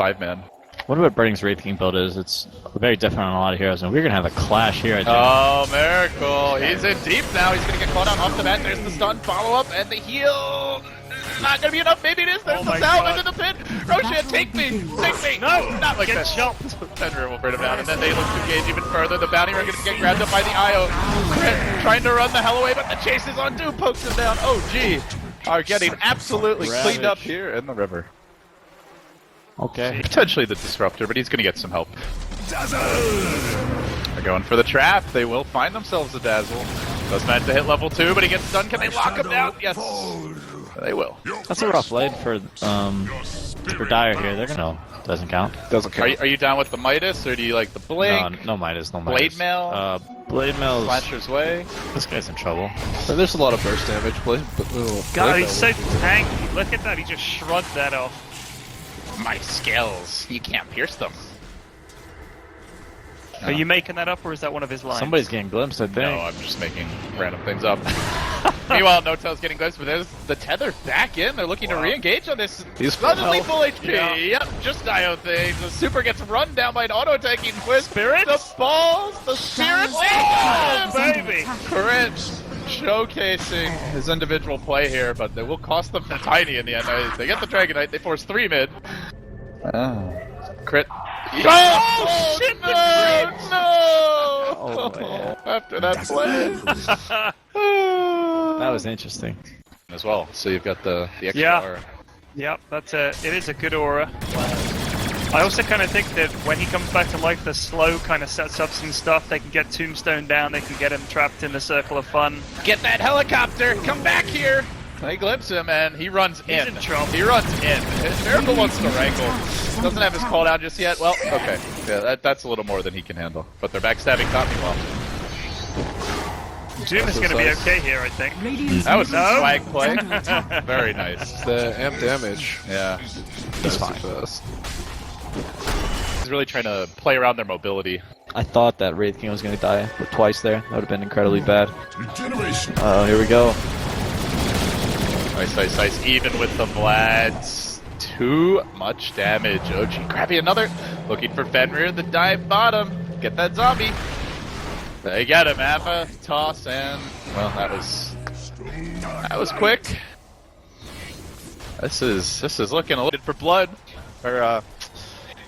5-man. What about Burning's Wraith King build is? It's very different on a lot of heroes, and we're gonna have a clash here, I think. Oh, Miracle! He's in deep now. He's gonna get caught out off the bat. There's the stun, follow up, and the heal. Not gonna be enough. Maybe it is. There's the salve into the pit. Roshan, take me! Take me! No! Not like that. Jumped! Fenrir will burn him down, and then they look to engage even further. The bounty runner gonna get grabbed up by the IO. Crit trying to run the hell away, but the chase is on. Dude pokes him down. OG are getting absolutely cleaned up here in the river. Okay. Potentially the disruptor, but he's gonna get some help. They're going for the trap. They will find themselves a dazzle. Does manage to hit level 2, but he gets stunned. Can they lock him down? Yes. They will. That's a rough lane for Dire here. They're gonna doesn't count. Doesn't count. Are you down with the Midas, or do you like the Blink? No Midas, no Blade Midas. Mail? Blade Mail. Slasher's Way? This guy's in trouble. And there's a lot of burst damage. God, he's so tanky. Look at that, he just shrugged that off. My skills. You can't pierce them. Are you making that up, or is that one of his lines? Somebody's getting glimpsed, I think. No, I'm just making random things up. Meanwhile, No-Tail's getting glimpsed, but there's the tether back in. They're looking to re-engage on this. He's suddenly full HP. Yeah. Yep, just IO things. The super gets run down by an auto-attacking twist. Spirits? The balls, the spirits. Oh, baby! Crit showcasing his individual play here, but they will cost them for Tiny in the end. They get the Dragonite, they force 3 mid. Crit. Oh, shit! No! Oh, man. After that play. That was interesting. As well, so you've got the extra Yeah. aura. Yep, it is a good aura. I also kind of think that when he comes back to life, the slow kind of sets up some stuff. They can get Tombstone down, they can get him trapped in the circle of fun. Get that helicopter! Come back here! They glimpse him and he runs in. in trouble. He runs in. Miracle wants to wrangle. Doesn't have his call down just yet. Well, okay. Yeah, that's a little more than he can handle. But they're backstabbing Tommy well. Doom is going to be okay here, I think. That was a swag play. Very nice. The amp damage. Yeah. He's fine. He's really trying to play around their mobility. I thought that Wraith King was gonna die twice there. That would have been incredibly bad. Oh, here we go. Nice, nice, nice. Even with the Vlads. Too much damage. OG grabbing another. Looking for Fenrir, the dive bottom. Get that zombie. They get him. Ava, toss, and well, that was quick. This is looking a little bit for blood. Or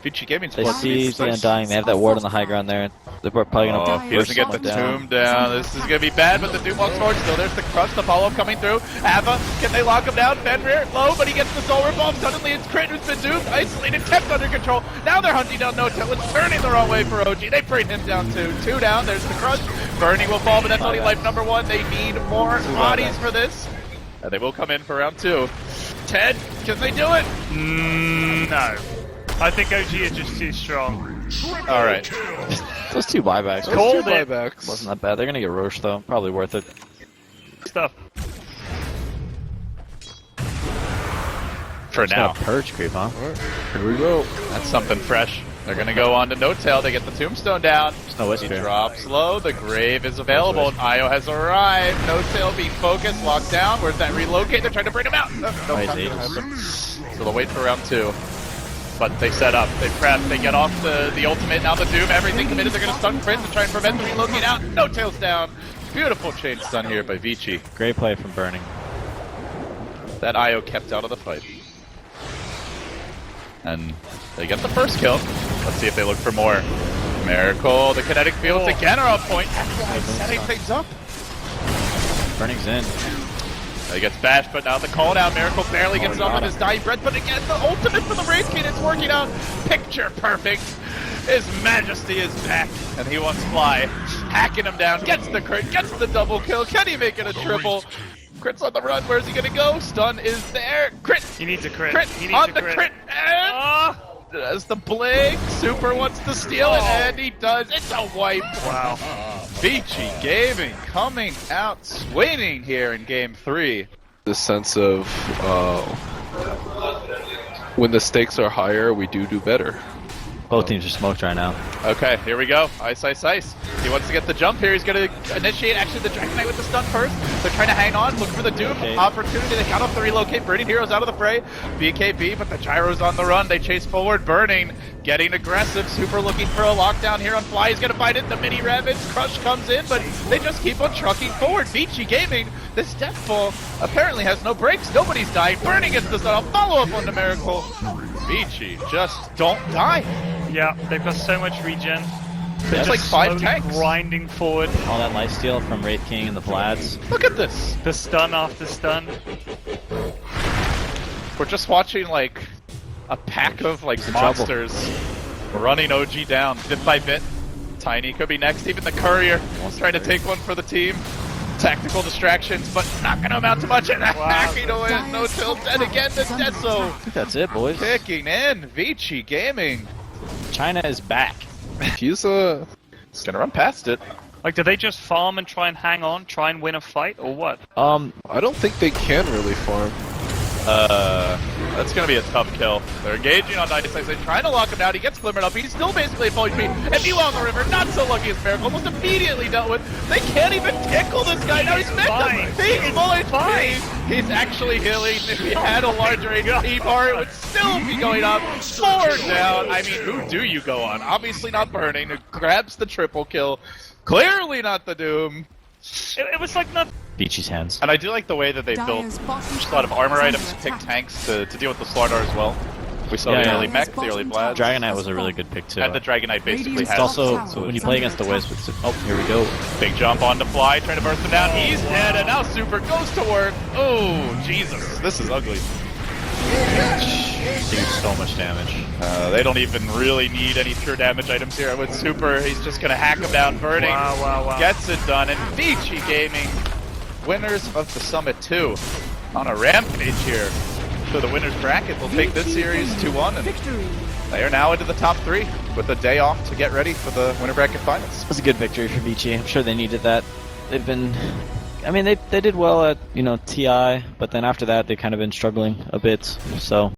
Vici Gaming's They blood. see the Undying. They have that ward on the high ground there. They're probably gonna. Oh, he doesn't get the tomb down. This is gonna be bad, but the Doom walks forward still. There's the crush, the follow-up coming through. Ava, can they lock him down? Fenrir, low, but he gets the soul revolve. Suddenly it's Crit who's been doomed, isolated, kept under control. Now they're hunting down No-Tail. It's turning the wrong way for OG. They bring him down too. 2 down, there's the crush. Burning will fall, but that's only life number 1. They need more bodies for this. And they will come in for round 2. Ted, can they do it? No. I think OG is just too strong. Alright. Those 2 buybacks. Called it. Buybacks. Wasn't that bad. They're gonna get Roche though. Probably worth it. Stuff. For now. Got a purge creep, huh? Here we go. That's something fresh. They're gonna go on to No-Tail. They get the tombstone down. There's no He whisper. drops low. The grave is available. And Io has arrived. No-Tail being focused, locked down. Where's that relocate? They're trying to bring him out. No, Oh, he's not gonna ages. happen. So they'll wait for round 2. But they set up. They prep. They get off the ultimate. Now the Doom. Everything committed. They're gonna stun Prince and try and prevent the relocate out. No-Tail's down. Beautiful chain stun here by Vici. Great play from Burning. That Io kept out of the fight. And they get the first kill. Let's see if they look for more. Miracle, the kinetic fields again are on point. Setting things up. Burning's in. He gets bashed, but now the call down. Miracle barely gets up on his dying breath, but again, the ultimate for the Wraith King, it's working out. Picture perfect. His Majesty is back, and he wants Fly. Hacking him down, gets the crit, gets the double kill. Can he make it a triple? Crit's on the run. Where's he gonna go? Stun is there. Crit. He needs a crit. Crit He needs on a the crit. And as the Blink, Super wants to steal it, and he does. It's a wipe. Wow. Vici Gaming coming out swinging here in game 3. The sense of when the stakes are higher, we do better. Both teams are smoked right now. Okay, here we go. Ice, ice, ice. He wants to get the jump here. He's going to initiate actually the Dragon Knight with the stun first. They're trying to hang on, look for the Doom. Okay. Opportunity. They got off the relocate. Burning Heroes out of the fray. BKB, but the Gyro's on the run. They chase forward. Burning, getting aggressive. Super looking for a lockdown here on Fly. He's going to fight it. The mini Ravage. Crush comes in, but they just keep on trucking forward. Vici Gaming, this Deathfall apparently has no brakes. Nobody's dying. Burning gets the stun. Follow up on the Miracle. Vici, just don't die. Yeah, they've got so much regen. They're It's just like 5 slowly tanks. grinding forward. All that lifesteal from Wraith King and the Vlads. Look at this. The stun after stun. We're just watching like a pack of like trouble. monsters running OG down bit by bit. Tiny could be next. Even the Courier wants trying to take one for the team. Tactical distractions, but not going to amount to much. And hacking away with no tilt. And again, the Deso I think that's it, boys. kicking in. Vici Gaming. China is back. He's It's going to run past it. Like, do they just farm and try and hang on, try and win a fight, or what? I don't think they can really farm. That's going to be a tough kill. They're engaging on 96. They're trying to lock him down. He gets glimmered up. He's still basically a fully speed. And meanwhile on the river, not so lucky as Miracle. Almost immediately dealt with. They can't even tickle this guy. Now he's mixed up. He's full HP. He's actually healing. If he had a larger HP bar, it would still be going up. 4 down. I mean, who do you go on? Obviously not Burning, who grabs the triple kill. Clearly not the Doom. It was like nothing. Beachy's hands. And I do like the way that they built just a lot of armor items to pick tanks to deal with the Slardar as well. We saw the early mech, the early Vlad. Dragon Knight was a really good pick too. And the Dragon Knight basically It's has... also, when you play against the Wisp, it's... Oh, here we go. Big jump on the Fly, trying to burst him down. He's dead, and now Super goes to work. Oh, Jesus. This is ugly. Dude, so much damage. They don't even really need any pure damage items here with Super. He's just going to hack him down. Burning Wow. gets it done. And Vici Gaming, winners of the Summit 2, on a rampage here. So the winner's bracket will take this series 2-1, and they are now into the top 3 with a day off to get ready for the winner bracket finals. It was a good victory for Vici. I'm sure they needed that. They've been... I mean, they did well at, TI, but then after that, they've kind of been struggling a bit, so...